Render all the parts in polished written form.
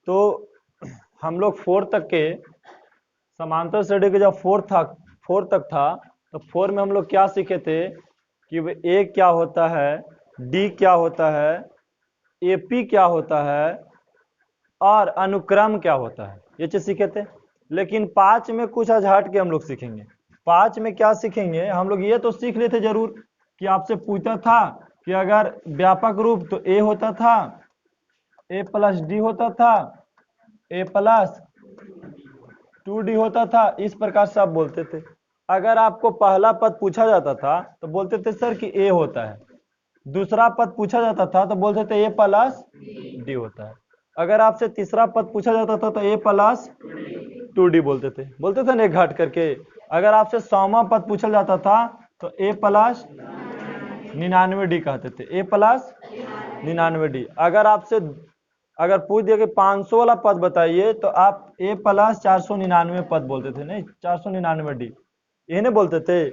तो हम लोग 4 तक के समांतर श्रेणी के जब 4 तक था तो 4 में हम लोग क्या सीखे थे कि ए क्या होता है, डी क्या होता है, एपी क्या होता है और अनुक्रम क्या होता है, ये चीज सीखे थे। लेकिन 5 में कुछ आज हट के हम लोग सीखेंगे। 5 में क्या सीखेंगे हम लोग, ये तो सीख लेते जरूर कि आपसे पूछता था कि अगर व्यापक रूप तो ए होता था, ए प्लस डी होता था, ए प्लस 2d होता था, इस प्रकार से आप बोलते थे। अगर आपको पहला पद पूछा जाता था तो बोलते थे सर कि ए होता है, दूसरा पद पूछा जाता था तो बोलते थे ए प्लस डी होता है, अगर आपसे तीसरा पद पूछा जाता था तो ए प्लस 2d बोलते थे ना एक घाट करके। अगर आपसे 100वां पद पूछा जाता था तो ए प्लस 99d कहते थे, ए प्लस 99d। अगर पूछ दिया कि 500 वाला पद बताइए तो आप ए प्लस 499 पद बोलते थे, नहीं 499d, ये नहीं बोलते थे।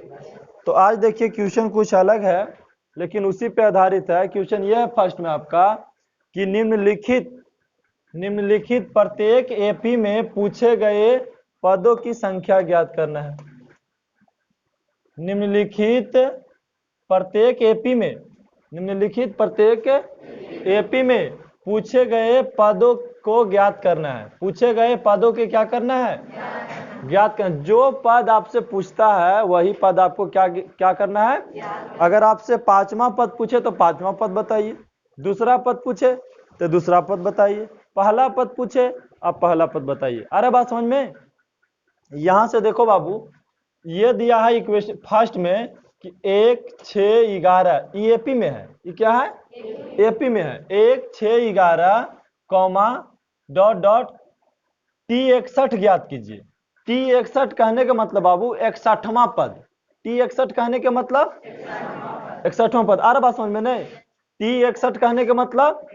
तो आज देखिए क्वेश्चन कुछ अलग है लेकिन उसी पे आधारित है। क्वेश्चन यह है फर्स्ट में आपका कि निम्नलिखित प्रत्येक एपी में पूछे गए पदों की संख्या ज्ञात करना है। निम्नलिखित प्रत्येक एपी में पूछे गए पदों को ज्ञात करना है। पूछे गए पदों के क्या करना है, ज्ञात करना। जो पद आपसे पूछता है वही पद आपको क्या करना है। अगर आपसे 5वां पद पूछे तो 5वां पद बताइए, दूसरा पद पूछे तो दूसरा पद बताइए, पहला पद पूछे आप पहला पद बताइए। अरे बात समझ में। यहां से देखो बाबू, ये दिया है इक्वेशन फर्स्ट में कि 1 6 11, ये एपी में है, ये क्या है एपी में है। 1 6 11 कॉमा डॉट डॉट T61 ज्ञात कीजिए। T61 कहने का मतलब बाबू 61वां पद, T61 कहने के मतलब 61वां पद। अरे बात समझ में नहीं, T61 कहने के मतलब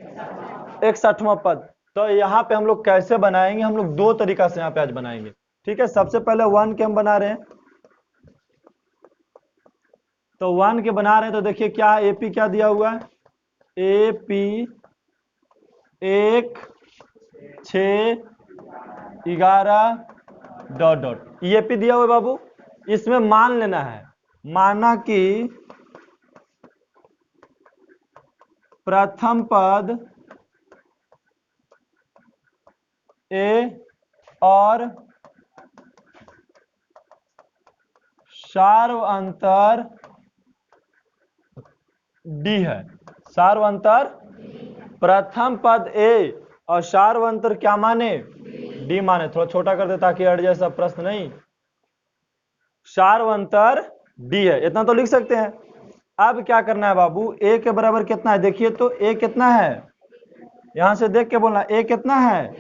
61वां पद। तो यहाँ पे हम लोग कैसे बनाएंगे, हम लोग 2 तरीका से यहाँ पे आज बनाएंगे। ठीक है, सबसे पहले 1 के हम बना रहे हैं। तो 1 के बना रहे हैं तो देखिए क्या है, एपी क्या दिया हुआ है, एपी 1 6 11 डॉट डॉट, एपी दिया हुआ है बाबू। इसमें मान लेना है, माना कि प्रथम पद ए और सार्वअंतर डी है। सार्वअंतर प्रथम पद ए और सार्वअंतर क्या माने, डी माने। थोड़ा छोटा कर दे ताकि अड़ जैसा प्रश्न नहीं। सार्वअंतर डी है, इतना तो लिख सकते हैं। अब क्या करना है बाबू, ए के बराबर कितना है, देखिए तो ए कितना है, यहां से देख के बोलना ए कितना है,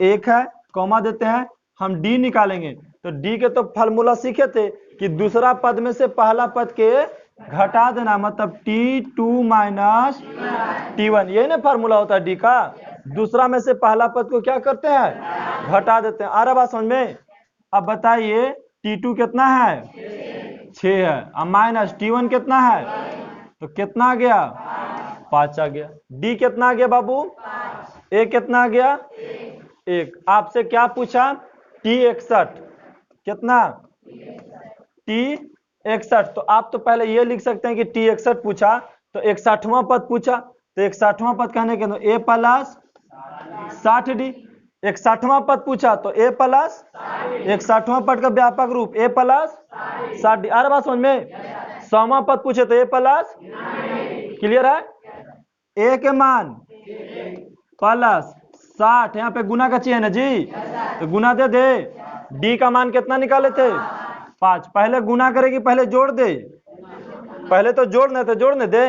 1 है, कॉमा देते हैं, हम डी निकालेंगे। तो डी के तो फार्मूला सीखे थे कि दूसरा पद में से पहला पद के घटा देना, मतलब T2 माइनस T1, ये ना फार्मूला होता है डी का। दूसरा में से पहला पद को क्या करते हैं, घटा देते हैं। आ रहा बात समझ में। अब बताइए T2 कितना है, 6 है, अब माइनस T1 कितना है, तो कितना आ गया, 5 आ गया। डी कितना आ गया बाबू, ए कितना आ गया, 1। आपसे क्या पूछा, T61 कितना, T61। तो आप तो पहले ये लिख सकते हैं कि T61 पूछा तो 61वां पद पूछा, तो 61वां पद कहने के ए प्लस 60d। 61वां पद पूछा तो ए प्लस 61वां पद का व्यापक रूप ए प्लस 60d। अरे बात समझ में। 100वां पद पूछे तो ए प्लस, क्लियर है। ए के मान प्लस 60, यहाँ पे गुना का चाहिए ना जी, तो गुना दे दे। डी का मान कितना निकाले थे, 5। पहले गुना करेगी पहले जोड़ दे, पहले तो जोड़ना तो जोड़ने दे।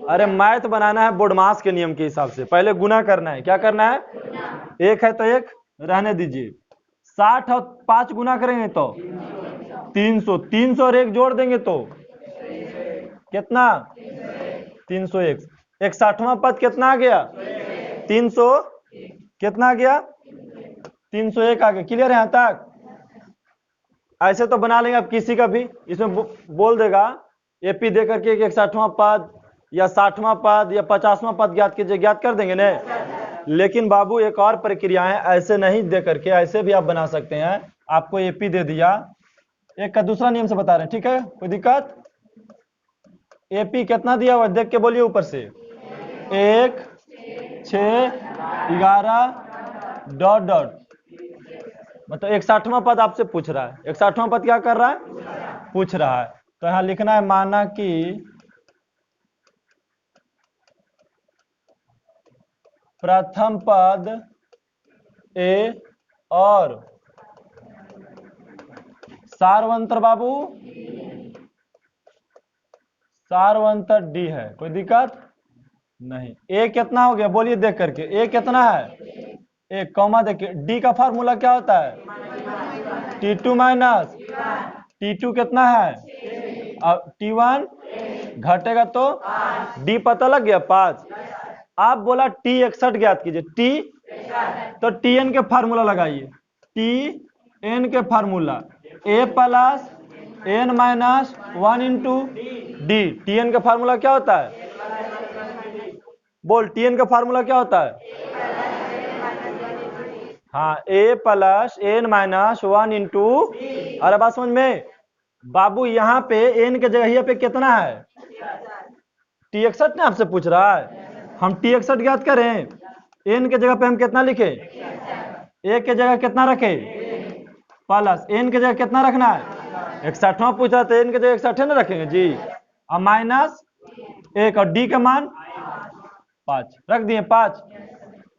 अरे मैथ बनाना है बोर्डमास के नियम के हिसाब से, पहले गुना करना है। क्या करना है, 1 है तो 1 रहने दीजिए, 60 और 5 गुना करेंगे तो 300, 300 और 1 जोड़ देंगे तो कितना, 301। 61वां पद कितना आ गया, 300 कितना आ गया, 301 आ गया। क्लियर है यहाँ तक। ऐसे तो बना लेंगे आप किसी का भी, इसमें बोल देगा एपी दे करके 61वां पद या 60वां पद या 50वां पद ज्ञात कीजिए, ज्ञात कर देंगे ने। लेकिन बाबू एक और प्रक्रिया है, ऐसे नहीं दे करके ऐसे भी आप बना सकते हैं। आपको एपी दे दिया, एक का दूसरा नियम से बता रहे हैं, ठीक है, कोई दिक्कत? एपी कितना दिया हुआ देख के बोलिए ऊपर से, 1 6 11 डॉट डॉट, मतलब 61वां पद आपसे पूछ रहा है। 61वां पद क्या कर रहा है? पूछ रहा है। तो यहां लिखना है माना कि प्रथम पद ए और सार्वंतर बाबू सार्वंतर डी है। कोई दिक्कत नहीं। ए कितना हो गया बोलिए देख करके, ए कितना है? एक कॉमा देखिए, डी का फार्मूला क्या होता है? T2 माइनस T2 कितना है? अब T1 घटेगा तो डी पता लग गया 5। आप बोला T 61 ज्ञात कीजिए, T तो Tn के फार्मूला लगाइए, Tn के formula A plus n minus 1 into D. Tn का फार्मूला क्या होता है? बोल, Tn का फार्मूला क्या होता है? हाँ, A plus n minus 1 into, अरे बात समझ में बाबू, यहाँ पे n के जगह पे कितना है? T 61 ने आपसे पूछ रहा है, हम T 61 ज्ञात करें, n के जगह पे हम कितना लिखे? a के जगह कितना रखे? प्लस n के जगह कितना रखना है? 61वां पूछा तो n के जगह 61 ना रखेंगे जी, और माइनस 1 और d का मान 5 रख दिए 5।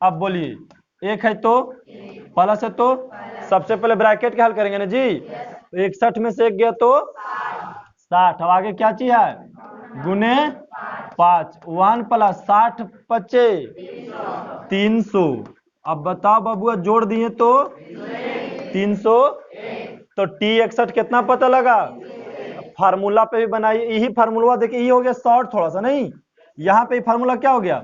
अब बोलिए, 1 है तो प्लस है तो सबसे पहले ब्रैकेट के हल करेंगे ना जी। तो 61 में से 1 गया तो 60। अब आगे क्या चीज है? गुने 5, 1 प्लस 60 बचे 300। अब बताओ बबुआ, जोड़ दिए तो 300, तो T 61 कितना पता लगा? फार्मूला पे भी बनाइए, यही फार्मूला देखिए, यही हो गया शॉर्ट थोड़ा सा, नहीं यहाँ पे फार्मूला क्या हो गया?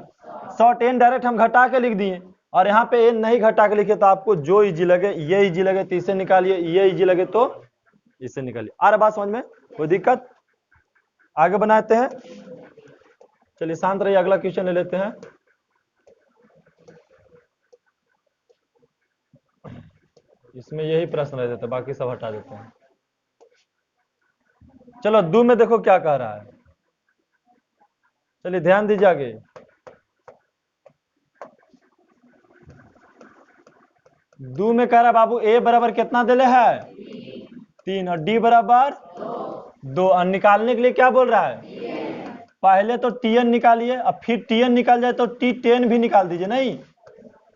शॉर्ट। n डायरेक्ट हम घटा के लिख दिए, और यहाँ पे n नहीं घटा के लिखे, तो आपको जो इजी लगे, ये इजी लगे तो इसे निकालिए, ये इजी लगे तो इसे निकालिए। आ रहा बात समझ में? कोई दिक्कत? आगे बनाते हैं, चलिए शांत रहिए, अगला क्वेश्चन ले लेते हैं। इसमें यही प्रश्न रह जाता है, बाकी सब हटा देते हैं। चलो दो में देखो क्या कह रहा है, चलिए ध्यान दीजिए आगे। दो में कह रहा है बाबू, a बराबर कितना दिले है? 3 और d बराबर 2, और निकालने के लिए क्या बोल रहा है? पहले तो Tn निकालिए, अब फिर Tn निकाल जाए तो T10 भी निकाल दीजिए, नहीं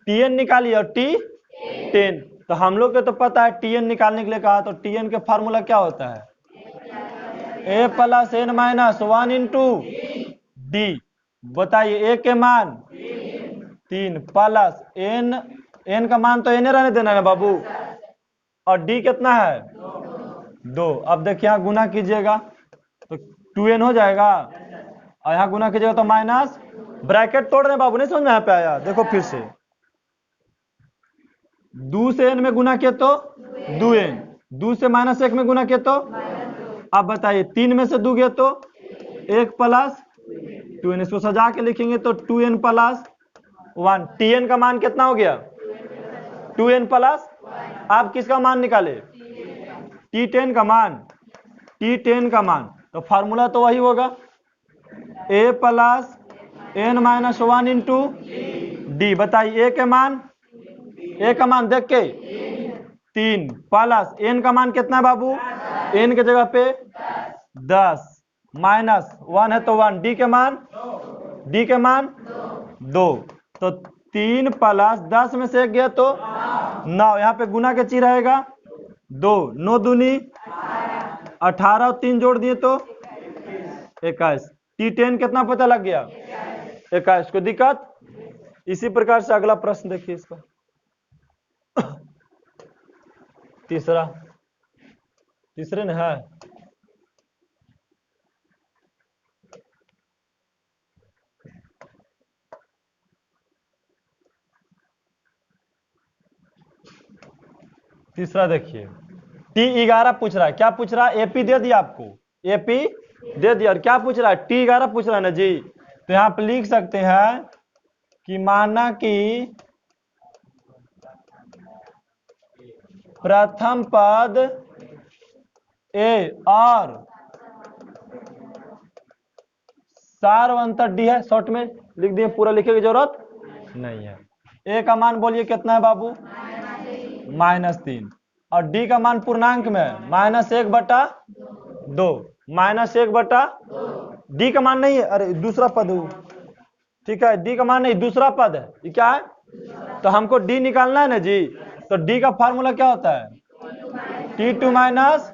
Tn निकालिए और T10। तो हम लोग को तो पता है Tn निकालने के लिए कहा, तो Tn के फार्मूला क्या होता है? A plus n minus 1 into D. बताइए, a के मान 3 प्लस n का मान तो n रहने देना है बाबू, और d कितना है? 2। अब देखिए यहाँ गुना कीजिएगा तो 2n हो जाएगा, और यहाँ गुना कीजिएगा तो माइनस, ब्रैकेट तोड़ रहे बाबू, नहीं समझ में यहाँ पे आया? देखो फिर से, 2 से n में गुना किया तो 2n, 2 से माइनस 1 में गुना किया तो, अब बताइए 3 में से 2 गया तो 1 प्लस 2n, इसको सजा के लिखेंगे तो 2n प्लस 1। Tn का मान कितना हो गया? 2n प्लस, आप किसका मान निकाले? T10 का मान, T10 का मान, तो फार्मूला तो वही होगा, a plus n minus 1 into D. बताइए a का मान देख के 3 प्लस n का मान कितना है बाबू? n के जगह पे 10 माइनस 1 है तो 1, d के मान 2, तो 3 प्लस 10 में से 1 गया तो 9, यहाँ पे गुना के चीज रहेगा 2, 9 दूनी 18, और 3 जोड़ दिए तो 21। T10 कितना पता लग गया? 21। कोई दिक्कत? इसी प्रकार से अगला प्रश्न देखिए इसका, तीसरे ने है, तीसरा देखिए, T11 पूछ रहा है। क्या पूछ रहा है? एपी दे दिया आपको, एपी दे दिया, और क्या पूछ रहा है? T11 पूछ रहा है ना जी। तो यहाँ पे लिख सकते हैं कि माना कि प्रथम पद ए और सार्वंतर डी है। शॉर्ट में लिख दिए, पूरा लिखने की जरूरत नहीं है। ए का मान बोलिए कितना है बाबू? -3। और डी का मान पूर्णांक में है -1/2। -1/2। डी का मान नहीं है, अरे दूसरा पद है, ठीक है। डी का मान नहीं, दूसरा पद है। ये क्या है? तो हमको डी निकालना है ना जी। तो डी का फार्मूला क्या होता है? T2 minus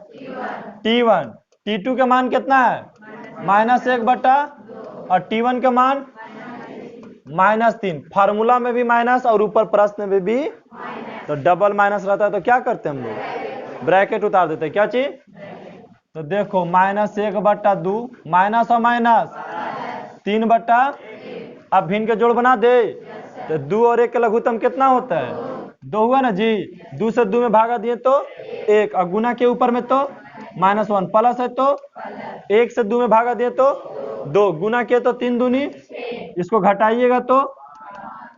T1। T2 का मान कितना है? -1/, और T1 का मान -3। फार्मूला में भी माइनस और ऊपर प्रश्न में भी तो डबल माइनस रहता है। तो क्या करते हैं हम लोग? ब्रैकेट उतार देते हैं। क्या चीज? तो देखो -1/2, माइनस और माइनस 3/। अब भिन्न के जोड़ बना दे तो 2 और 1 का लघुत्तम कितना होता है? 2 हुआ ना जी। 2 से 2 में भागा दिए तो 1, और गुना के ऊपर में तो -1, प्लस है तो 1 से 2 में भागा दिए तो 2, गुना किए तो 3 दूनी, इसको घटाइएगा तो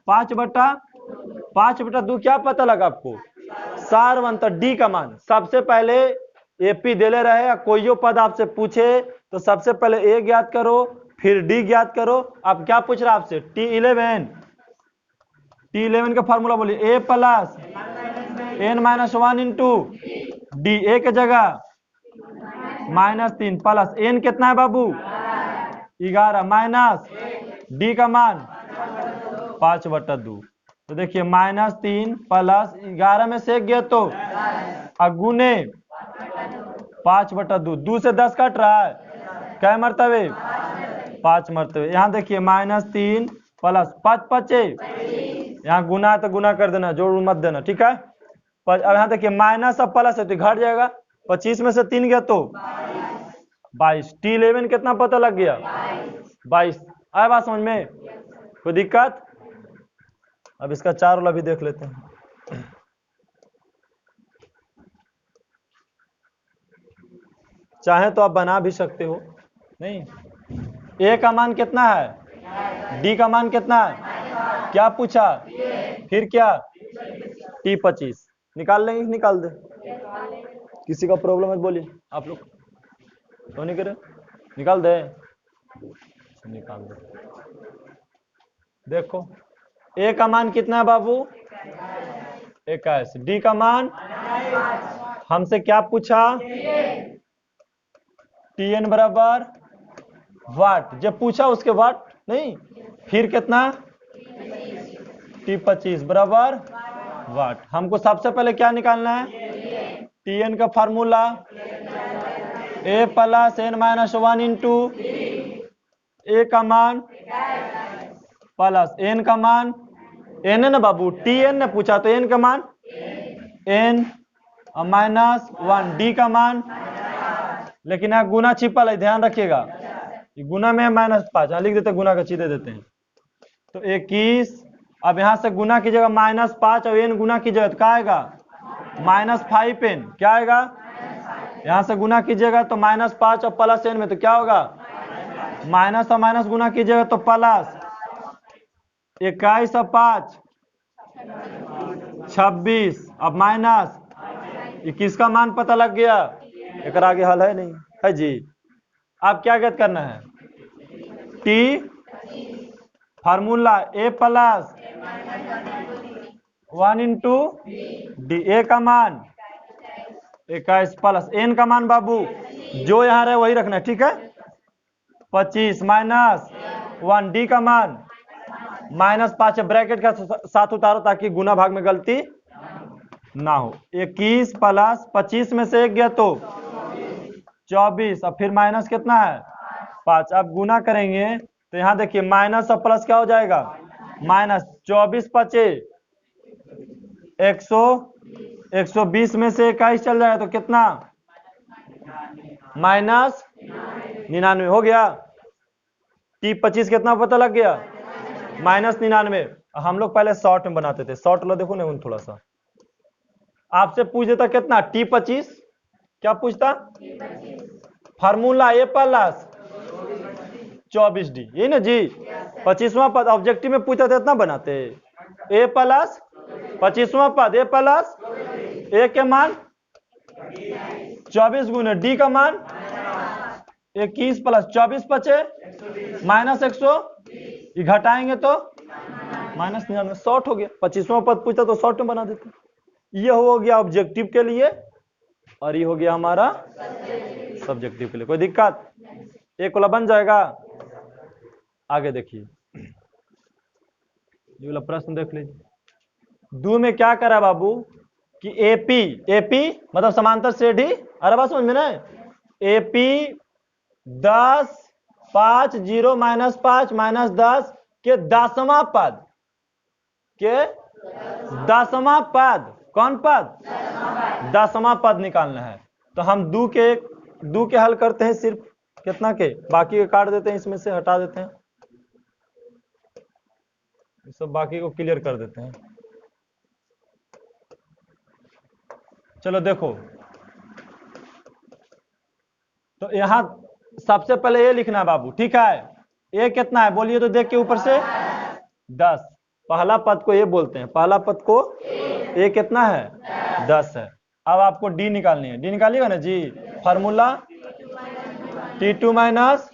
5/2। क्या पता लगा आपको? सार्वंतर डी का मान। सबसे पहले एपी देले रहे या कोई पद आपसे पूछे तो सबसे पहले ए ज्ञात करो, फिर डी ज्ञात करो। अब क्या पूछ रहा है आपसे? T11 का फॉर्मूला बोलिए। ए प्लस n-1 इंटू डी। ए के जगह -3 प्लस n कितना है बाबू? 11 माइनस डी का मान 5/2। तो देखिए -3 प्लस 11 में से 1 गया तो अगुने 5/2। 2 से 10 कट रहा है, क्या मरतबे? 5 मरतबे। यहाँ देखिए -3 प्लस 5 5, यहाँ गुना है तो गुना कर देना, जोड़ मत देना, ठीक है। अब यहाँ देखिए माइनस और प्लस है तो घट जाएगा। 25 में से 3 गया तो 22। T11 कितना पता लग गया? 22। आया बात समझ में? कोई दिक्कत? अब इसका 4 वाला भी देख लेते हैं। चाहे तो आप बना भी सकते हो। नहीं, ए का मान कितना है? डी का मान कितना है? क्या पूछा? फिर क्या? T25 निकाल लेंगे, निकाल दे। किसी का प्रॉब्लम है बोलिए। आप लोग तो नहीं करे, निकाल दे, निकाल दे। देखो ए का मान कितना है बाबू? 21। डी का मान हमसे क्या पूछा? Tn बराबर वाट। जब पूछा उसके वाट नहीं, फिर कितना? T25 बराबर वाट। हमको सबसे पहले क्या निकालना है? Tn का formula A plus n-1 into a का मान प्लस n का मान n है ना बाबू। Tn ने पूछा तो n का मान n और -1 डी का मान, लेकिन यहाँ गुना छिपल है, ध्यान रखिएगा। गुना में -5, यहाँ लिख देते गुना का सीधे देते हैं तो 21। अब यहाँ से गुना कीजिएगा -5 और n गुना कीजिएगा तो क्या आएगा? -5n। क्या आएगा? यहाँ से गुना कीजिएगा तो -5 और प्लस n में तो क्या होगा? माइनस और माइनस गुना कीजिएगा तो प्लस 21 और 5 26। अब माइनस 21 का मान पता लग गया। एक आगे हल है नहीं है जी। अब क्या ज्ञात करना है? T formula A plus 1 into d. A का मान 21 प्लस एन का मान बाबू जो यहाँ रहे वही रखना है, ठीक है। 25 माइनस 1 डी का मान -5 ब्रैकेट का साथ उतारो ताकि गुना भाग में गलती ना हो। 21 प्लस 25 में से 1 गया तो 24, और फिर माइनस कितना है? 5। अब गुना करेंगे तो यहाँ देखिए माइनस और प्लस क्या हो जाएगा? -24 5 120 में से 21 चल जाएगा तो कितना? -99 हो गया। T25 कितना पता लग गया? -99। हम लोग पहले शॉर्ट में बनाते थे, शॉर्ट लो देखो ना थोड़ा सा। आपसे पूछ देता कितना? T25 क्या पूछता? फार्मूला ए प्लस 24D, यही ना जी। 25वां पद ऑब्जेक्टिव में पूछा था इतना बनाते, a प्लस 25वां पद a प्लस a के मान 24 गुने d का मान 21 प्लस 24 बचे माइनस 100, ये घटाएंगे तो माइनस 99, शॉर्ट हो गया। 25वां पद पूछा तो शॉर्ट में बना देते। ये हो गया ऑब्जेक्टिव के लिए और ये हो गया हमारा सब्जेक्टिव के लिए। कोई दिक्कत? एक वाला बन जाएगा। आगे देखिए, ये वाला प्रश्न देख लीजिए। दो में क्या करा बाबू कि एपी मतलब समांतर श्रेणी, अरे बात समझ में ना, एपी 10 5 0 -5 -10 के 10वां पद के 10वां पद, कौन पद? 10वां पद निकालना है। तो हम दो के हल करते हैं सिर्फ, कितना के, बाकी के काट देते हैं, इसमें से हटा देते हैं, सब बाकी को क्लियर कर देते हैं। चलो देखो, तो यहां सबसे पहले ये लिखना है बाबू, ठीक है। ये कितना है बोलिए तो, देख के ऊपर से 10, पहला पद को ये बोलते हैं, पहला पद को ये कितना है 10 है। अब आपको डी निकालनी है, डी निकालिएगा ना जी। Formula T2 minus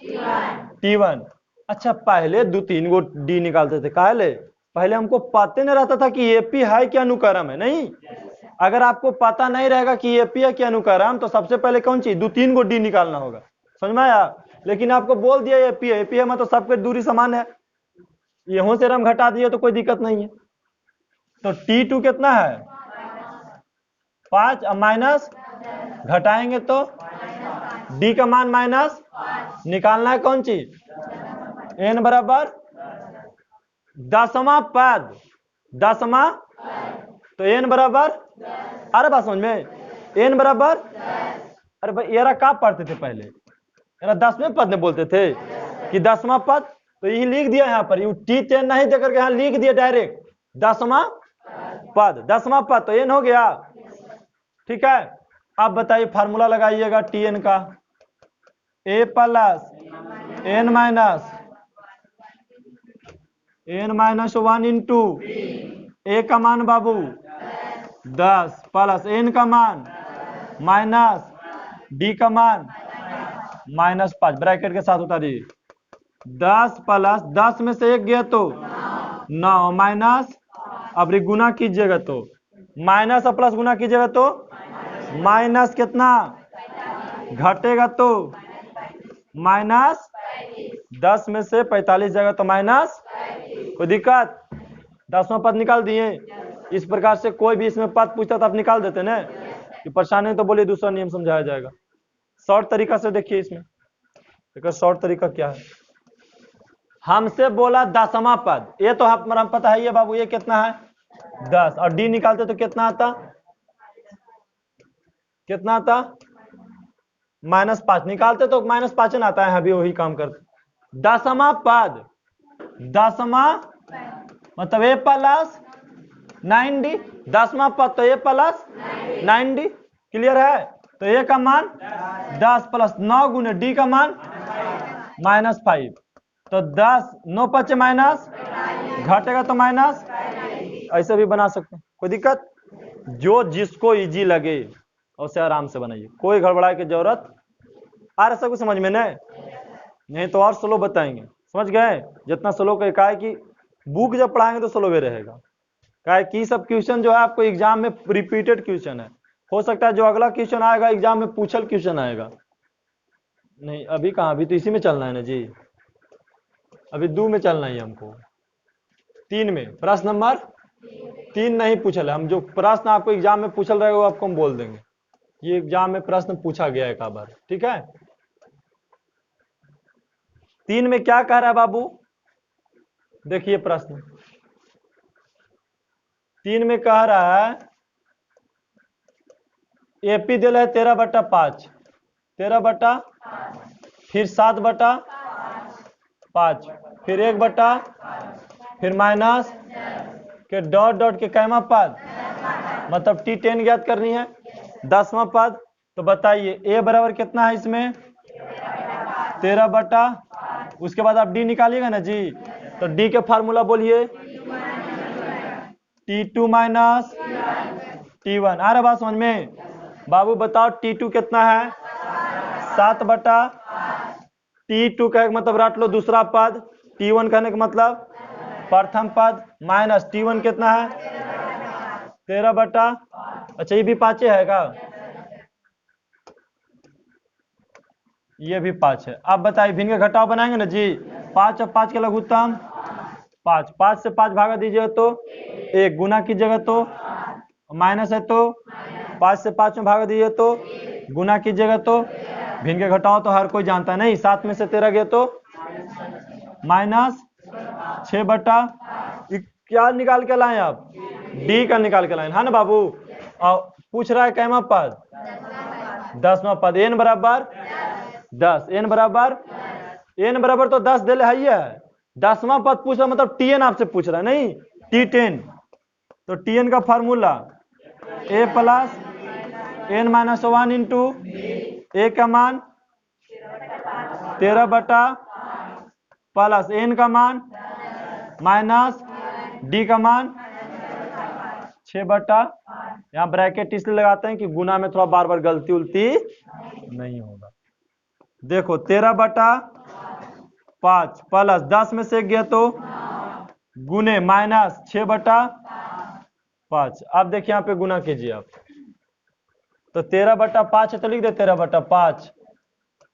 T1। अच्छा पहले 2-3 गो डी निकालते थे, काहे? पहले हमको पता नहीं रहता था कि एपी है कि अनुक्रम है, नहीं। अगर आपको पता नहीं रहेगा कि एपी है कि अनुक्रम, तो सबसे पहले कौन चीज 2-3 गो डी निकालना होगा, समझ में आया? लेकिन आपको बोल दिया एपी है, एपी है मतलब सबके दूरी समान है, यहों से हम घटा दिए तो कोई दिक्कत नहीं है। तो T2 कितना है 5, माइनस घटाएंगे तो D का मान माइनस निकालना है, कौन चीज n बराबर 10वां पद, 10वां, तो n बराबर, अरे बात समझ में, n बराबर, अरे भाई येरा का पढ़ते थे पहले, येरा 10वें पद में बोलते थे कि 10वां पद, तो यही लिख दिया यहाँ पर, T10 नहीं देकर के यहाँ लिख दिया डायरेक्ट 10वां पद, 10वां पद, तो n हो गया, ठीक है। अब बताइए फार्मूला लगाइएगा Tn का, a plus n minus 1 into a का मान बाबू 10 प्लस n का मान माइनस d का मान -5, ब्रैकेट के साथ उतारिए। 10 प्लस 10 में से 1 गया तो 9 माइनस, अब गुना कीजिएगा तो माइनस और प्लस गुना कीजिएगा तो माइनस कितना, घटेगा तो माइनस 10 में से 45 जाएगा तो माइनस, कोई दिक्कत? 10वां पद निकाल दिए। इस प्रकार से कोई भी इसमें पद पूछता तो आप निकाल देते ना, कि परेशानी तो बोलिए दूसरा नियम समझाया जाएगा। शॉर्ट तरीका से देखिए इसमें, देखो शॉर्ट तरीका क्या है। हमसे बोला 10वां पद, ये तो हमारा पता है ये बाबू, ये कितना है 10, और डी निकालते तो कितना आता, कितना आता -5, निकालते तो -5 ना आता है, अभी वही काम करते। 10वां पद, 10वां मतलब a प्लस 9d, 10वां पद तो a प्लस 9d, क्लियर है। तो a का मान 10 प्लस 9 गुने d का मान -5, तो 10 9 5 माइनस, घटेगा तो माइनस, ऐसे भी बना सकते हैं, कोई दिक्कत? जो जिसको इजी लगे उसे आराम से बनाइए, कोई गड़बड़ाए की जरूरत, आ रहा सबको समझ में नहीं तो और स्लो बताएंगे, समझ गए? जितना स्लो का है कि बुक जब पढ़ाएंगे तो स्लो वे रहेगा, क्या कि सब क्वेश्चन जो है आपको एग्जाम में रिपीटेड क्वेश्चन है, हो सकता है जो अगला क्वेश्चन आएगा एग्जाम में पूछल क्वेश्चन आएगा। नहीं अभी कहाँ, अभी तो इसी में चलना है ना जी, अभी 2 में चलना है हमको, 3 में, प्रश्न नंबर 3 नहीं पूछल है, हम जो प्रश्न आपको एग्जाम में पूछल रहेगा वो आपको हम बोल देंगे, ये एग्जाम में प्रश्न पूछा गया है एक बार, ठीक है। 3 में क्या कह रहा है बाबू, देखिए प्रश्न 3 में कह रहा है एपी दिल है 13/5, 13/, फिर 7/5, फिर 1/, फिर माइनस के डॉट डॉट के कैमा पद, मतलब T10 ज्ञात करनी है, 10वां पद। तो बताइए a बराबर कितना है इसमें 13/, उसके बाद आप डी निकालिएगा ना जी, तो डी के फार्मूला बोलिए, T2 माइनस T1। आ रहा बात समझ में? बाबू बताओ T2 कितना है? 7/, T2 का मतलब रट लो दूसरा पद, T1 कहने का मतलब प्रथम पद, माइनस T1 कितना है? 13/। अच्छा ये भी 5 है का? ये भी 5 है। अब बताइए भिन्न का घटाव बनाएंगे ना जी, 5 और 5 के लघुत्तम 5, 5 से 5 भागा दीजिएगा तो 1, गुना कीजिएगा तो माइनस है तो 5 से 5 में भागा दीजिए तो गुना कीजिएगा तो भिन्न के घटाव तो हर कोई जानता है नहीं, 7 में से 13 गया तो माइनस 6/। क्या निकाल के लाए आप? डी का निकाल के लाए है ना बाबू। और पूछ रहा है कैमा पद? 10वां पद। एन बराबर 10, एन बराबर तो 10 दे है। 10वां पद पूछ रहा मतलब टीएन आपसे पूछ रहा है नहीं, T10। तो टीएन का formula a plus n minus 1 into a का मान 13/, प्लस n का मान माइनस डी का मान 6/। यहाँ ब्रैकेट इसलिए लगाते हैं कि गुना में थोड़ा बार बार गलती उलती नहीं होगा। देखो 13/5 प्लस 10 में से गया तो गुने माइनस 6/5। अब देखिए यहाँ पे गुना कीजिए आप, तो 13/5 है तो लिख दे 13/5।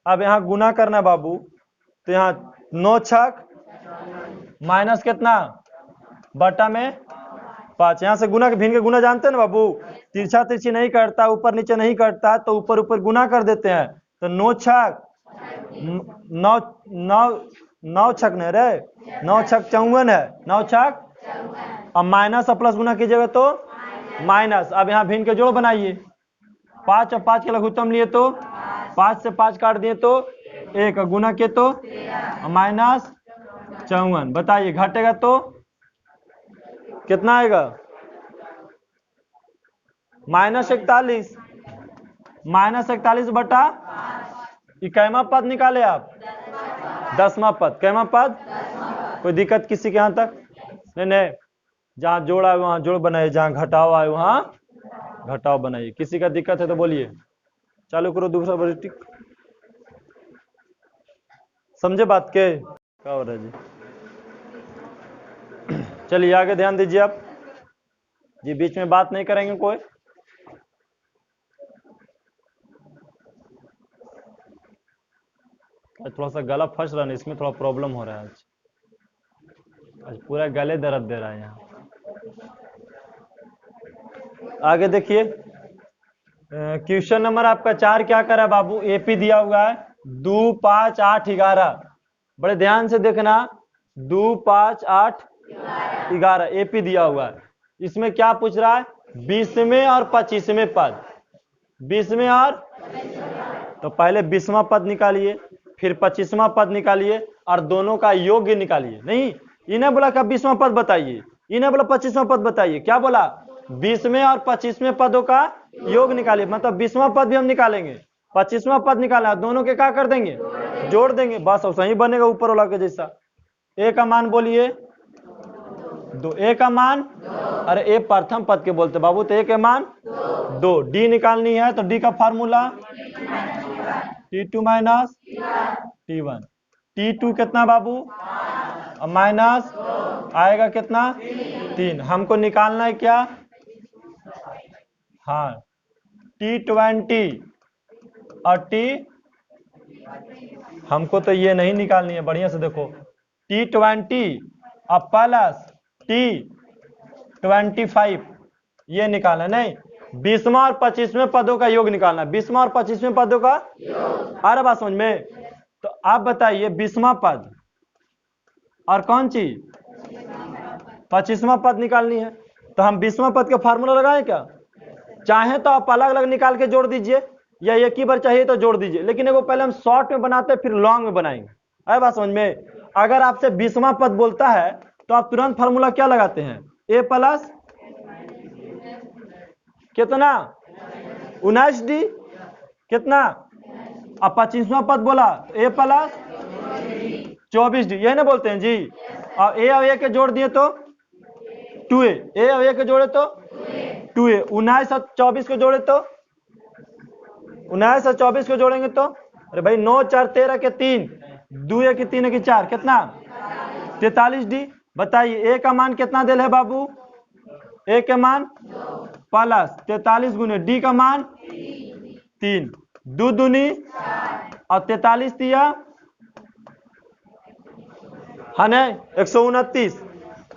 अब यहाँ गुना करना बाबू, तो यहाँ 9 छक माइनस कितना बटा में 5। यहाँ से गुना के भिन्न के गुना जानते हैं ना बाबू, तिरछा तिरछी नहीं करता, ऊपर नीचे नहीं करता, तो ऊपर ऊपर गुना कर देते हैं। तो 9 छक 9 छक नहीं रे, 9 छक 54 है, 9 छक। अब माइनस और प्लस गुना कीजिएगा तो माइनस। अब यहाँ भिन्न के जोड़ बनाइए, 5 और 5 के लघुत्तम लिए तो 5 से 5 काट दिए तो 1, गुना किए तो माइनस 54। बताइए घटेगा तो कितना आएगा? -41, -41/। कैमा पद निकाले आप? 10वां पद। कैमा पद? कोई दिक्कत किसी के यहाँ तक? नहीं, जहाँ जोड़ आए वहां जोड़ बनाइए, जहाँ घटाव आए वहां घटाव बनाइए। किसी का दिक्कत है तो बोलिए, चालू करो दूसरा बड़ी। समझे बात के? क्या हो रहा है जी? चलिए आगे ध्यान दीजिए आप जी, बीच में बात नहीं करेंगे कोई। थोड़ा सा गला फंस रहा है, इसमें थोड़ा प्रॉब्लम हो रहा है आज पूरा गले दर्द दे रहा है यहाँ। आगे देखिए, क्वेश्चन नंबर आपका 4 क्या कर रहा है बाबू? एपी दिया हुआ है 2, 5, 8, 11। बड़े ध्यान से देखना, 2, 5, 8, 11 एपी दिया हुआ है। इसमें क्या पूछ रहा है? 20वें और 25वें पद। 20वें और, तो पहले 20वां पद निकालिए, फिर 25वां पद निकालिए और दोनों का योग निकालिए। नहीं, इन्हें बोला क्या 20वां पद बताइए, इन्हें बोला 25वां पद बताइए। क्या बोला? 20वें और 25वें पदों का योग निकालिए। मतलब 20वां पद भी हम निकालेंगे, 25वां पद निकाला, दोनों के क्या कर देंगे? जोड़ देंगे। बस अब सही बनेगा ऊपर वाला के जैसा। ए का मान बोलिए 2, ए का मान, अरे ए प्रथम पद के बोलते बाबू, तो ए के मान 2। डी निकालनी है तो डी का formula T2 minus T1। T2 कितना बाबू? माइनस आएगा कितना? 3। हमको निकालना है क्या? हाँ, T20 और T, हमको तो ये नहीं निकालनी है, बढ़िया से देखो, T20 और प्लस T25 ये निकालना नहीं, 20वां और 25वें पदों का योग निकालना। 20वां और 25वें पदों का आ रहा बात समझ में? तो आप बताइए 20वां पद और कौन चीज 25वां पद निकालनी है, तो हम 20वां पद का फार्मूला लगाएं क्या? चाहे तो आप अलग अलग निकाल के जोड़ दीजिए, या एक ही बार चाहिए तो जोड़ दीजिए, लेकिन एगो पहले हम शॉर्ट में बनाते हैं फिर लॉन्ग में बनाएंगे। है बात समझ में? अगर आपसे 20वां पद बोलता है तो आप तुरंत फार्मूला क्या लगाते हैं? ए प्लस कितना 19D कितना, अब 25वां पद बोला ए प्लस 24D, यही ना बोलते हैं जी। और ए और ए के जोड़ दिए तो 2A, ए और ए के जोड़े तो 2A, 19 और 24 को जोड़े तो 19 और 24 को जोड़ेंगे तो, अरे भाई 9 4 13 के 3, 2 की 3 की 4, कितना 43D। बताइए ए का मान कितना दिल है बाबू, ए के मान प्लस 43 गुने डी का मान 3, 2 दूनी और 43 दिया है ना 129,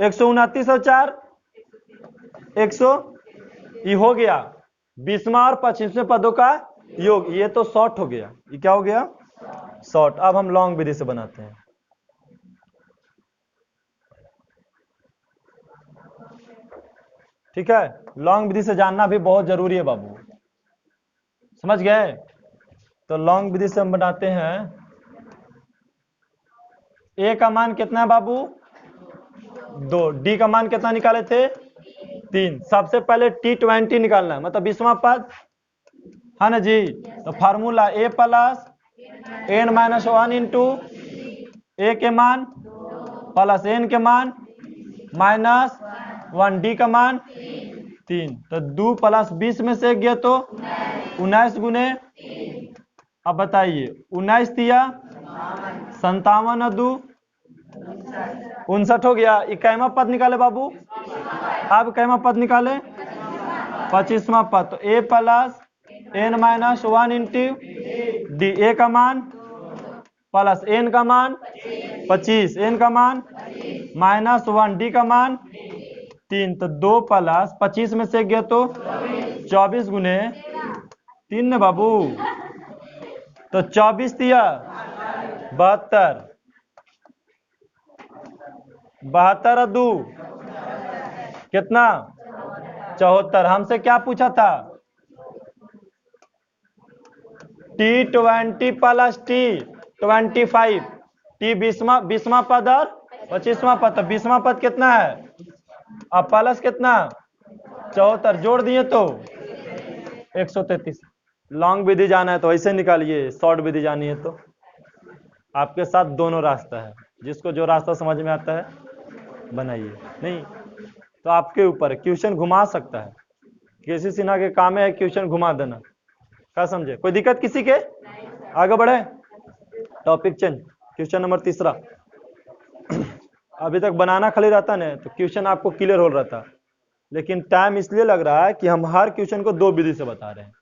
129 और 4 100, ये हो गया 20वां और 25वें पदों का योग। ये तो शॉर्ट हो गया, ये क्या हो गया शॉर्ट। अब हम लॉन्ग विधि से बनाते हैं। ठीक है, लॉन्ग विधि से जानना भी बहुत जरूरी है बाबू, समझ गए। तो लॉन्ग विधि से हम बनाते हैं। ए का मान कितना है बाबू 2, डी का मान कितना निकाले थे 3। सबसे पहले T20 निकालना है, मतलब 20वां पद है ना जी। तो फार्मूला ए प्लस n माइनस 1 इंटू ए के मान प्लस n के मान माइनस 1 डी का मान 3। तो 2 प्लस 20 में से गया तो 19 गुने, अब बताइए 19 दिया 57 और 2 59 हो गया। इक्कीसवां पद निकाले बाबू, अब इक्कीसवां पद निकाले 25वां पद। तो a plus n minus 1 into d, a का मान प्लस n का मान 25, n का मान माइनस 1 डी का मान 3। तो 2 प्लस 25 में से गया तो 24 गुने 3 ने बाबू, तो 24 दिया 72, 72 और 2 कितना 74। हमसे क्या पूछा था T20 प्लस T25, T 20वां पद और 25वां पद। तो 20वां पद कितना है, अब प्लस कितना 74, जोड़ दिए तो 133। लॉन्ग विधि जाना है तो ऐसे निकालिए, शॉर्ट विधि जानी है तो आपके साथ दोनों रास्ता है, जिसको जो रास्ता समझ में आता है बनाइए, नहीं तो आपके ऊपर क्वेश्चन घुमा सकता है। केसी सिन्हा के काम है क्वेश्चन घुमा देना, क्या समझे। कोई दिक्कत किसी के, आगे बढ़े। Topic change, question number 3। अभी तक बनाना खाली रहता ना तो क्वेश्चन आपको क्लियर हो रहता, लेकिन टाइम इसलिए लग रहा है कि हम हर क्वेश्चन को 2 विधि से बता रहे हैं।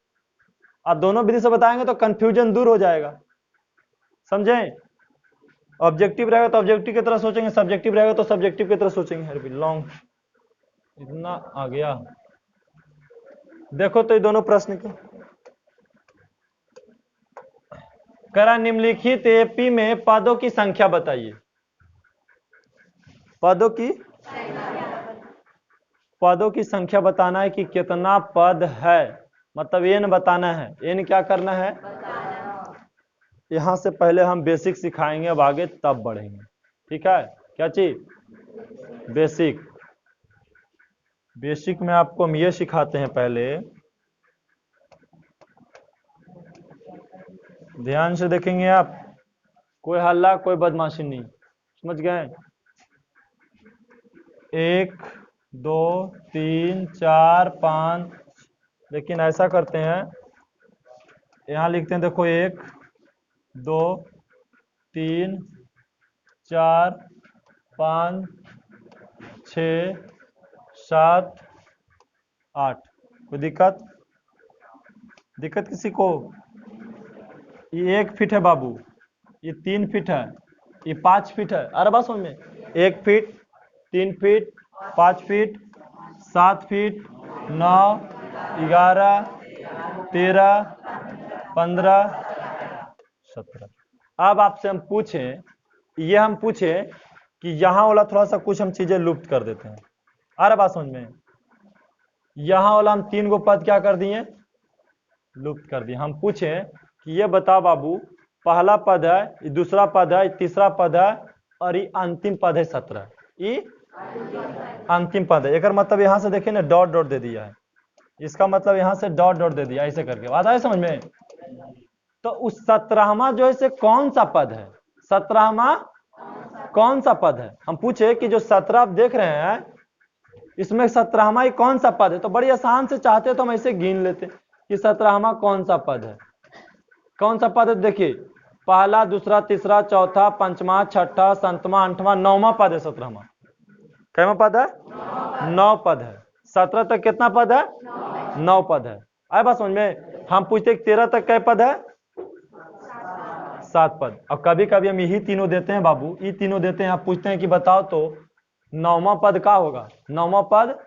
आप दोनों विधि से बताएंगे तो कंफ्यूजन दूर हो जाएगा, समझे। ऑब्जेक्टिव रहेगा तो ऑब्जेक्टिव की तरह सोचेंगे, सब्जेक्टिव रहेगा तो सब्जेक्टिव की तरह सोचेंगे। अरे लॉन्ग इतना आ गया, देखो तो ये दोनों प्रश्न के करा निम्नलिखित एपी में पदों की संख्या बताइए। पदों की संख्या बताना है कि कितना पद है, मतलब n बताना है। n क्या करना है, यहां से पहले हम बेसिक सिखाएंगे, अब आगे तब बढ़ेंगे। ठीक है, क्या चीज बेसिक में आपको हम ये सिखाते हैं। पहले ध्यान से देखेंगे आप, कोई हल्ला कोई बदमाशी नहीं, समझ गए। 1 2 3 4 5, लेकिन ऐसा करते हैं, यहां लिखते हैं, देखो 1 2 3 4 5 6 7 8। कोई दिक्कत किसी को। ये 1 फीट है बाबू, ये 3 फीट है, ये 5 फीट है। अरे बात समझ में, 1 फीट 3 फीट 5 फीट 7 फीट 9 11 13 15 17। अब आपसे हम पूछें, ये हम पूछें कि यहां वाला थोड़ा सा कुछ हम चीजें लुप्त कर देते हैं। अरे बात समझ में, यहां वाला हम 3 गो पद क्या कर दिए, लुप्त कर दिए। हम पूछे कि ये बता बाबू, पहला पद है, ये दूसरा पद है, ये तीसरा पद है, और ये अंतिम पद है 17। ये अंतिम पद है, एक मतलब यहां से देखिए ना डॉट डॉट दे दिया है, इसका मतलब यहां से डॉट डॉट दे दिया, ऐसे करके बात आए समझ में। तो उस 17वां जो है से कौन सा पद है, 17वां कौन सा पद है। हम पूछे कि जो 17 आप देख रहे हैं इसमें 17वां कौन सा पद है, तो बड़ी आसान से चाहते तो हम ऐसे गिन लेते कि 17वां कौन सा पद है। कौन सा पद है देखिए, पहला, दूसरा, तीसरा, चौथा, पंचमा, छठा, सातवां, आठवां, 9वां पद है 17वां। कैवा पद है? 9 पद है। 17 तक कितना पद है? 9 पद है। आए बात समझ में। हम पूछते 13 तक कै पद है? 7 पद। अब कभी कभी हम यही तीनों देते हैं बाबू, ये तीनों देते हैं, आप पूछते हैं कि बताओ तो 9वां पद का होगा। 9वां पद,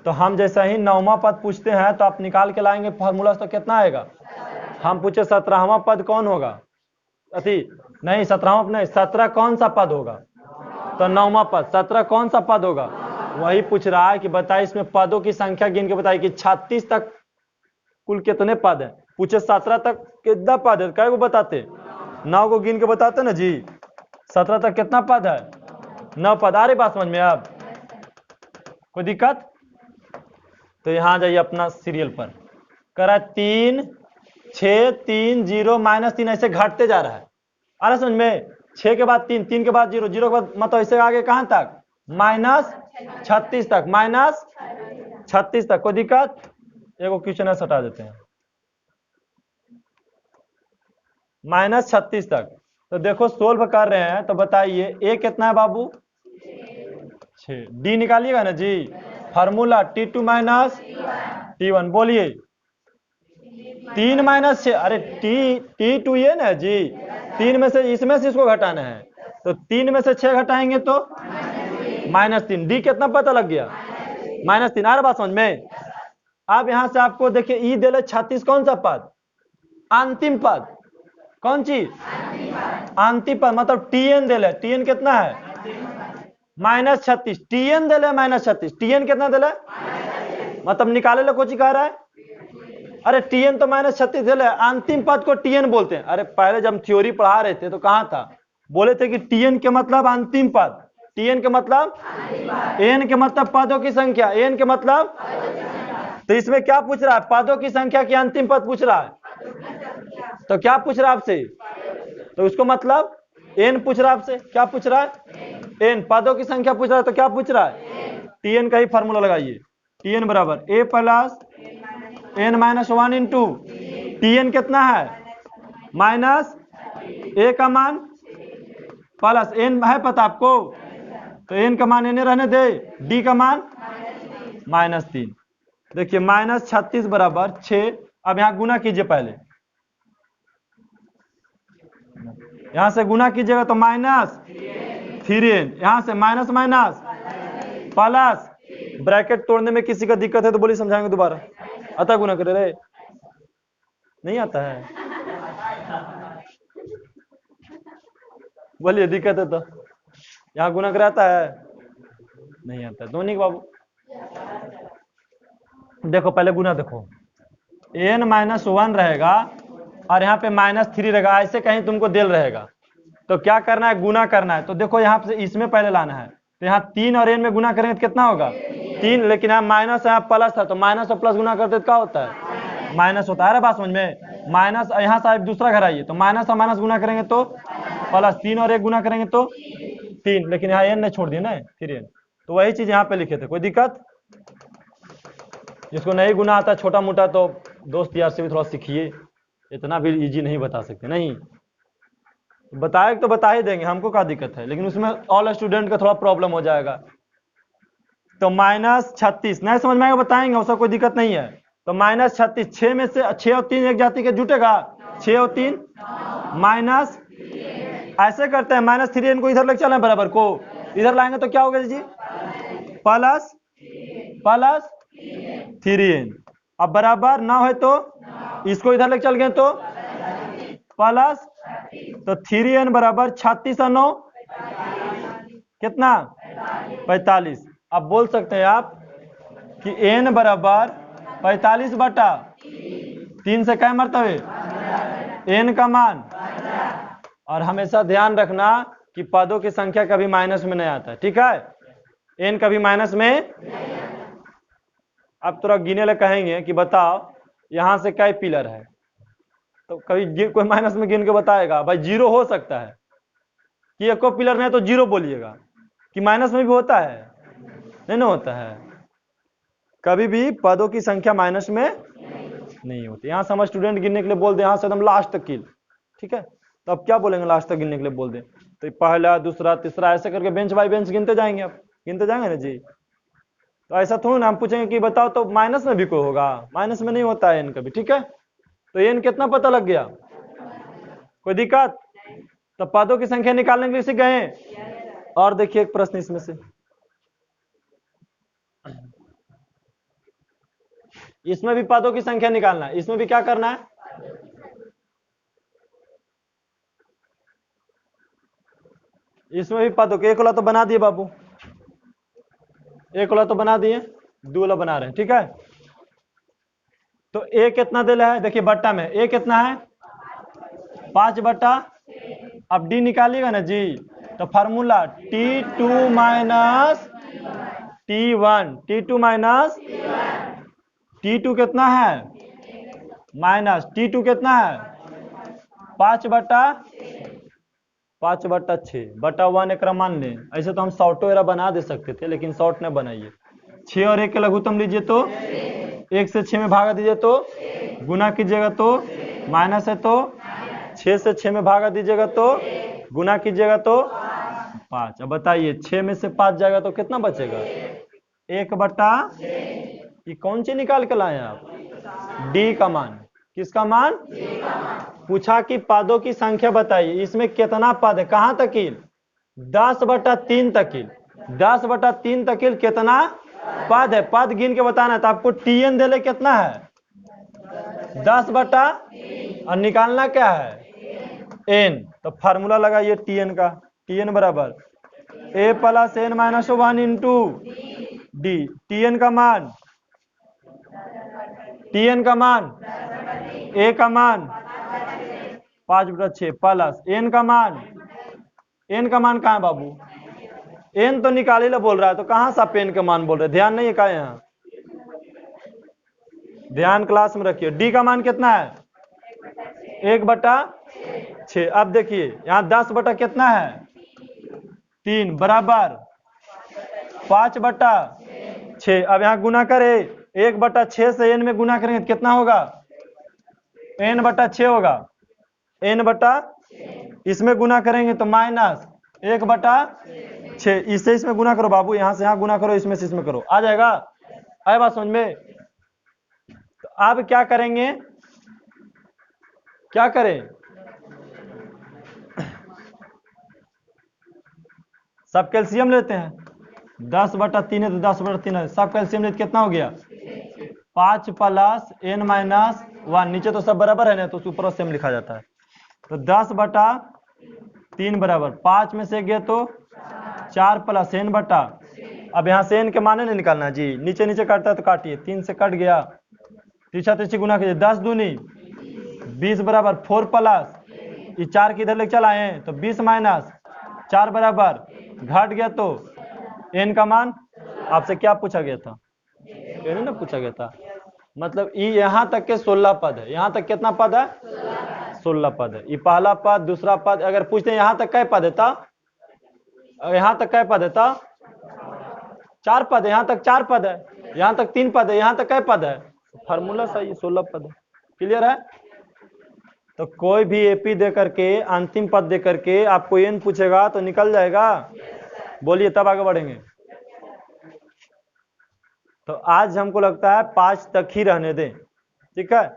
तो हम जैसा ही 9वां पद पूछते हैं तो आप निकाल के लाएंगे फॉर्मूला, तो कितना आएगा। हम पूछे 17वां पद कौन होगा, अति नहीं 17वां नहीं, 17 कौन सा पद होगा, तो 9वां पद। 17 कौन सा पद होगा, वही पूछ रहा है कि बताइए इसमें पदों की संख्या गिन के बताइए कि 36 तक कुल कितने पद है। पूछे 17 तक कितना पद है, क्या को बताते, 9 को गिन के बताते ना जी। 17 तक कितना पद है, 9 पद। आ रही बात समझ में। अब कोई दिक्कत, तो यहां जाइए अपना सीरियल पर, करा 3 6 3 0 -3 ऐसे घटते जा रहा है। आ रहा समझ में। 6 के बाद 3, 3 के बाद 0, 0 के बाद मतलब ऐसे आगे कहां तक, -36 तक, -36 तक। कोई दिक्कत। एगो क्वेश्चन है हटा देते हैं, -36 तक। तो देखो सोल्व कर रहे हैं तो बताइए ए कितना है बाबू, 6। डी निकालिएगा ना जी, फार्मूला T2 - T1। बोलिए 3 - 6, अरे T2 ये ना जी, 3 में से इसमें से इसको घटाना है, तो 3 में से 6 घटाएंगे तो -3। डी कितना पता लग गया, -3। आ रहा बात समझ में। अब यहां से आपको देखिए ई दे 36 कौन सा पद, अंतिम पद। कौन चीज, अंतिम पद, मतलब TN दे, TN कितना है, -36। TN दे -36, TN कितना दे, मतलब निकाले लो कुछ कह रहा है। अरे TN तो -36 दे, अंतिम पद को TN बोलते हैं। अरे पहले जब थ्योरी पढ़ा रहे थे तो कहा था, बोले थे कि TN के मतलब अंतिम पद, TN के मतलब, N के मतलब पदों की संख्या, N के मतलब। तो इसमें क्या पूछ रहा है, पदों की संख्या की अंतिम पद पूछ रहा है, तो क्या पूछ रहा है आपसे, तो उसको मतलब N पूछ रहा है आपसे। क्या पूछ रहा है, N पदों की संख्या पूछ रहा है, तो क्या पूछ रहा है, TN का ही फार्मूला लगाइए। TN बराबर A plus N -1 into TN कितना है, -A का मान प्लस N है पता आपको, तो N का मान N रहने दे, D का मान -3। देखिए -36 बराबर 6। अब यहां गुना कीजिए, पहले यहां से गुना कीजिएगा तो -3n, यहां से माइनस माइनस प्लस, ब्रैकेट तोड़ने में किसी का दिक्कत है तो बोलिए समझाएंगे दोबारा। आता गुना करे रे, नहीं आता है, बोलिए दिक्कत है तो। यहाँ गुना कराता है, नहीं आता है, धोनी बाबू। देखो पहले गुना देखो, N -1 रहेगा और यहाँ पे -3 रहेगा, ऐसे कहीं तुमको दिल रहेगा, तो क्या करना है, गुना करना है। तो देखो यहाँ से इसमें पहले लाना है, तो यहाँ 3 और N में गुना करेंगे तो कितना होगा, 3। लेकिन यहाँ माइनस यहाँ प्लस था, तो माइनस और प्लस गुना करते तो क्या होता है, माइनस होता है। बात समझ में। माइनस यहाँ से दूसरा घर आइए, तो माइनस और माइनस गुना करेंगे तो प्लस, 3 और 1 गुना करेंगे तो 3, लेकिन यहाँ N ने छोड़ दिया ना, 3N। तो वही चीज यहाँ पे लिखे थे। कोई दिक्कत, जिसको नहीं गुना आता छोटा मोटा, तो दोस्त यार से भी थोड़ा सीखिए, इतना भी इजी नहीं बता सकते। नहीं बताए तो बता ही देंगे, हमको क्या दिक्कत है, लेकिन उसमें ऑल स्टूडेंट का थोड़ा प्रॉब्लम हो जाएगा। तो -36 नहीं समझ में आएगा, बताएंगे, उसका कोई दिक्कत नहीं है। तो -36, 6 में से 6 और 3 एक जाति के जुटेगा, 6 और 3 माइनस, ऐसे करते हैं -3n को इधर लेके चलना, बराबर को इधर लाएंगे तो क्या होगा जी, प्लस प्लस 3n। अब बराबर ना हो तो इसको इधर लेके चल गए तो प्लस, तो 3n बराबर 36 और 9 कितना, 45। अब बोल सकते हैं आप कि n बराबर 45 बटा 3 से क्या मरतबे, n का मान। और हमेशा ध्यान रखना कि पदों की संख्या कभी माइनस में नहीं आता है, ठीक है, n कभी माइनस में। अब थोड़ा गिने ले कहेंगे कि बताओ यहां से क्या पिलर है, तो कभी कोई माइनस में गिन के बताएगा, भाई 0 हो सकता है, कि एको पिलर नहीं तो जीरो बोलिएगा, कि माइनस में भी होता है, नहीं ना होता है, कभी भी पदों की संख्या माइनस में नहीं होती। यहाँ से हम स्टूडेंट गिनने के लिए बोल दे, यहाँ से एकदम लास्ट तक गिन, ठीक है, तो अब क्या बोलेंगे लास्ट तक गिनने के लिए बोल दे, तो पहला दूसरा तीसरा ऐसे करके बेंच बाय बेंच गिनते जाएंगे, आप गिनते जाएंगे ना जी। तो ऐसा थोड़ा ना हम पूछेंगे कि बताओ तो माइनस में भी कोई होगा, माइनस में नहीं होता है एन कभी, ठीक है। तो एन कितना पता लग गया, कोई दिक्कत? तो पदों की संख्या निकालने के लिए सीख गए। और देखिए एक प्रश्न इसमें से, इसमें भी पदों की संख्या निकालना है, इसमें भी क्या करना है, इसमें भी पदों के, एक वाला तो बना दिए बाबू, एक वाला तो बना दिए, दो वाला बना रहे हैं, ठीक है। तो ए कितना दे रहा है, देखिए बट्टा में ए कितना है 5 बट्टा, अब डी निकालिएगा ना जी, तो formula T2 minus T1, T2 minus T2 कितना है माइनस T2 कितना है 5 बट्टा 6 बटा 1 एक मान लें। ऐसे तो हम शॉर्ट वगैरह बना दे सकते थे, लेकिन शॉर्ट न बनाइए। 6 और 1 के लघुत्तम लीजिए तो 1 से 6 में भागा दीजिए तो गुना कीजिएगा तो माइनस है, तो 6 से 6 में भागा दीजिएगा तो गुना कीजिएगा तो 5। अब बताइए 6 में से 5 जाएगा तो कितना बचेगा 1 बटा, ये कौन सी निकाल के लाए आप, डी का मान। किसका मान, पूछा कि पदों की संख्या बताइए, इसमें कितना पद है, कहां तक 10 बटा 3 तक, 10 बटा 3 तक कितना पद है, पद गिन के बताना है। तो आपको टीएन दे ले कितना है 10 बटा, और निकालना क्या है एन, तो फार्मूला लगाइए टीएन का, टीएन बराबर a plus n minus 1 into d. T n का मान, टीएन का मान, ए का मान 5 बटा 6 प्लस एन का मान, एन का मान कहाँ है बाबू, एन तो निकाले ला बोल रहा है, तो कहां से आप एन का मान बोल रहे, ध्यान नहीं है का, यहाँ ध्यान क्लास में रखिए। डी का मान कितना है 1 बटा 6। अब देखिए यहाँ 10 बटा कितना है 3 बराबर 5 बटा 6। अब यहाँ गुना करे 1 बटा 6 से एन में गुना करेंगे तो कितना होगा एन बटा 6 होगा, एन बटा, इसमें गुना करेंगे तो माइनस 1 बटा 6, इससे इसमें गुना करो बाबू, यहां से यहां गुना करो, इसमें से इसमें करो, आ जाएगा, आए बात समझ में। तो अब क्या करेंगे, क्या करें, सब कैल्शियम लेते हैं, 10 बटा 3 है तो 10 बटा 3 है, सब कैल्शियम लेते कितना हो गया 5 प्लस एन माइनस 1, नीचे तो सब बराबर है ना, तो ऊपर सेम लिखा जाता है। तो 10 बटा 3 बराबर 5 में से गया तो 4 प्लस एन बटा, अब यहाँ से एन के माने नहीं निकालना जी, नीचे नीचे काटता है तो काटिए, 3 से कट गया, तीसरा तीसरी गुना कीजिए, 10 दूनी 20 बराबर 4 प्लस ये 4 किधर लेके चला आए तो 20 माइनस 4 बराबर घट गया, तो एन का मान आपसे क्या पूछा गया था, एन ना पूछा गया था, मतलब ये यहाँ तक के 16 पद है, यहाँ तक कितना पद है 16 पद है, ये पहला पद दूसरा पद, अगर पूछते हैं यहाँ तक कै पद है था, यहाँ तक कै पद है था 4 पद है, यहाँ तक 4 पद है, यहाँ तक 3 पद है, यहाँ तक कै पद है, फार्मूला सही 16 पद है, क्लियर है। तो कोई भी एपी दे करके अंतिम पद दे करके आपको एन पूछेगा तो निकल जाएगा, बोलिए तब आगे बढ़ेंगे। तो आज हमको लगता है 5 तक ही रहने दें, ठीक है,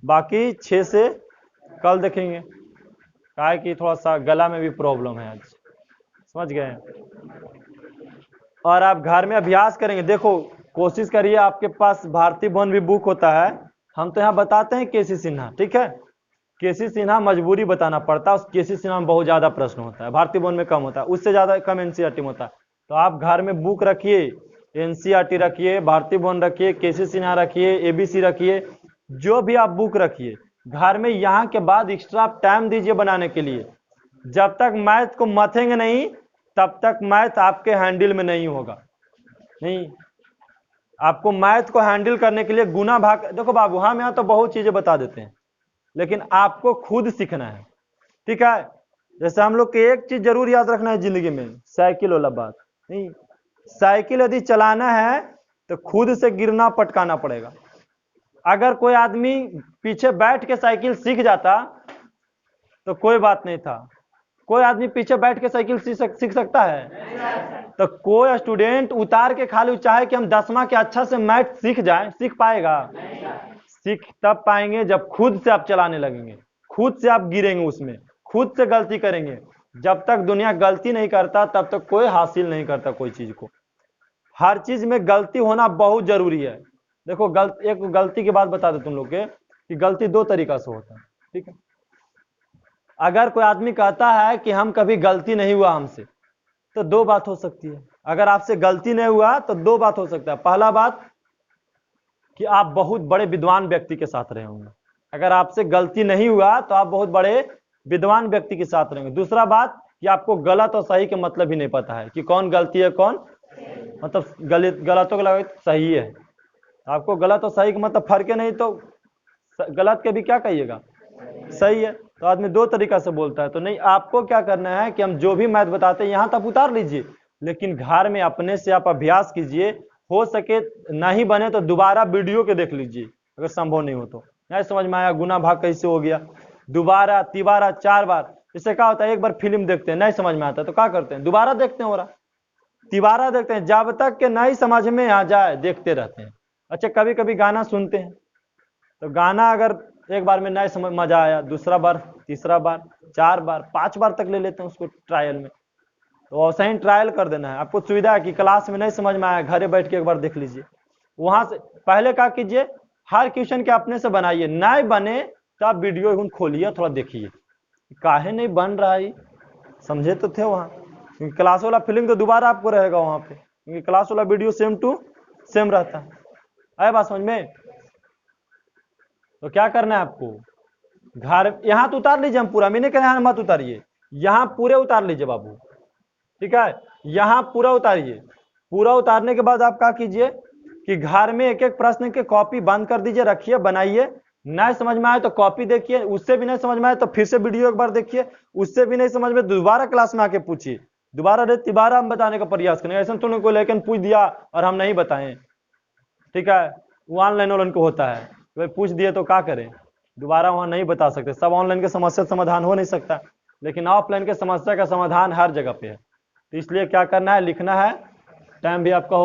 बाकी 6 से कल देखेंगे, क्या है कि थोड़ा सा गला में भी प्रॉब्लम है आज, समझ गए। और आप घर में अभ्यास करेंगे, देखो कोशिश करिए, आपके पास भारती भवन भी बुक होता है, हम तो यहाँ बताते हैं केसी सिन्हा, ठीक है, केसी सिन्हा मजबूरी बताना पड़ता है, उस केसी सिन्हा में बहुत ज्यादा प्रश्न होता है, भारती भवन में कम होता है, उससे ज्यादा कम एनसीईआरटी में होता है। तो आप घर में बुक रखिए, एनसीईआरटी रखिए, भारती भवन रखिए, केसी सिन्हा रखिए, एबीसी रखिए, जो भी आप बुक रखिए घर में, यहाँ के बाद एक्स्ट्रा टाइम दीजिए बनाने के लिए, जब तक मैथ को मथेंगे नहीं तब तक मैथ आपके हैंडल में नहीं होगा। नहीं, आपको मैथ को हैंडल करने के लिए गुना भाग, देखो बाबू हम यहाँ तो बहुत चीजें बता देते हैं, लेकिन आपको खुद सीखना है, ठीक है। जैसे हम लोग को एक चीज जरूर याद रखना है जिंदगी में, साइकिल वाला बात नहीं। साइकिल यदि चलाना है तो खुद से गिरना पटकाना पड़ेगा। अगर कोई आदमी पीछे बैठ के साइकिल सीख जाता तो कोई बात नहीं था। कोई आदमी पीछे बैठ के साइकिल सीख सकता है? तो कोई स्टूडेंट उतार के खाली चाहे कि हम 10वां के अच्छा से मैथ सीख जाए, सीख पाएगा? सीख तब पाएंगे जब खुद से आप चलाने लगेंगे, खुद से आप गिरेंगे, उसमें खुद से गलती करेंगे। जब तक दुनिया गलती नहीं करता तब तक कोई हासिल नहीं करता कोई चीज को। हर चीज में गलती होना बहुत जरूरी है। देखो एक गलती की बात बता दो तुम लोग के कि गलती दो तरीका से होता है, ठीक है? अगर कोई आदमी कहता है कि हम कभी गलती नहीं हुआ हमसे, तो दो बात हो सकती है। अगर आपसे गलती नहीं हुआ तो दो बात हो सकता है। पहला बात कि आप बहुत बड़े विद्वान व्यक्ति के साथ रहे होंगे। अगर आपसे गलती नहीं हुआ तो आप बहुत बड़े विद्वान व्यक्ति के साथ रहेंगे। दूसरा बात कि आपको गलत और सही के मतलब ही नहीं पता है कि कौन गलती है कौन मतलब गलतों के लगे सही है। आपको गलत और सही का मतलब फर्क है नहीं, तो गलत के भी क्या कहिएगा, सही है। तो आदमी दो तरीका से बोलता है। तो नहीं, आपको क्या करना है कि हम जो भी मैथ बताते हैं यहाँ तक उतार लीजिए, लेकिन घर में अपने से आप अभ्यास कीजिए। हो सके नहीं बने तो दोबारा वीडियो के देख लीजिए, अगर संभव नहीं हो तो। नहीं समझ में आया गुना भाग कैसे हो गया, दोबारा तिबारा 4 बार। इससे क्या होता है, एक बार फिल्म देखते हैं नहीं समझ में आता तो क्या करते हैं, दोबारा देखते हैं, हो रहा तिबारा देखते हैं, जब तक के नहीं समझ में आ जाए देखते रहते हैं। अच्छा, कभी कभी गाना सुनते हैं, तो गाना अगर एक बार में नहीं समझ मजा आया, दूसरा बार, तीसरा बार, 4 बार, 5 बार तक ले लेते हैं उसको ट्रायल में। तो वैसे ही ट्रायल कर देना है। आपको सुविधा है कि क्लास में नहीं समझ में आया, घरे बैठ के एक बार देख लीजिए। वहां से पहले क्या कीजिए, हर क्वेश्चन के अपने से बनाइए, नहीं बने तो आप वीडियो खोलिए, थोड़ा देखिए काहे नहीं बन रहा है, समझे तो थे वहां। क्योंकि क्लास वाला फीलिंग तो दोबारा आपको रहेगा वहां पे, क्योंकि क्लास वाला वीडियो सेम टू सेम रहता है। आए बात समझ में? तो क्या करना है आपको, घर यहाँ तो उतार लीजिए, हम पूरा, मैंने कहा मत उतारिए, यहाँ पूरे उतार लीजिए बाबू, ठीक है? यहाँ पूरा उतारिए। पूरा उतारने के बाद आप क्या कीजिए कि घर में एक एक प्रश्न के कॉपी बंद कर दीजिए, रखिए, बनाइए। नहीं समझ में आए तो कॉपी देखिए, उससे भी नहीं समझ में आए तो फिर से वीडियो एक बार देखिए, उससे भी नहीं समझ में दोबारा क्लास में आके पूछिए, दोबारा तिबारा हम बताने का प्रयास करेंगे। ऐसा तो कोई लेकिन पूछ दिया और हम नहीं बताएं, ठीक है? वो ऑनलाइन को होता है, भाई पूछ दिए तो क्या करें, दोबारा वहां नहीं बता सकते। सब ऑनलाइन के समस्या समाधान हो नहीं सकता, लेकिन ऑफलाइन के समस्या का समाधान हर जगह पे है। तो इसलिए क्या करना है, लिखना है, टाइम भी आपका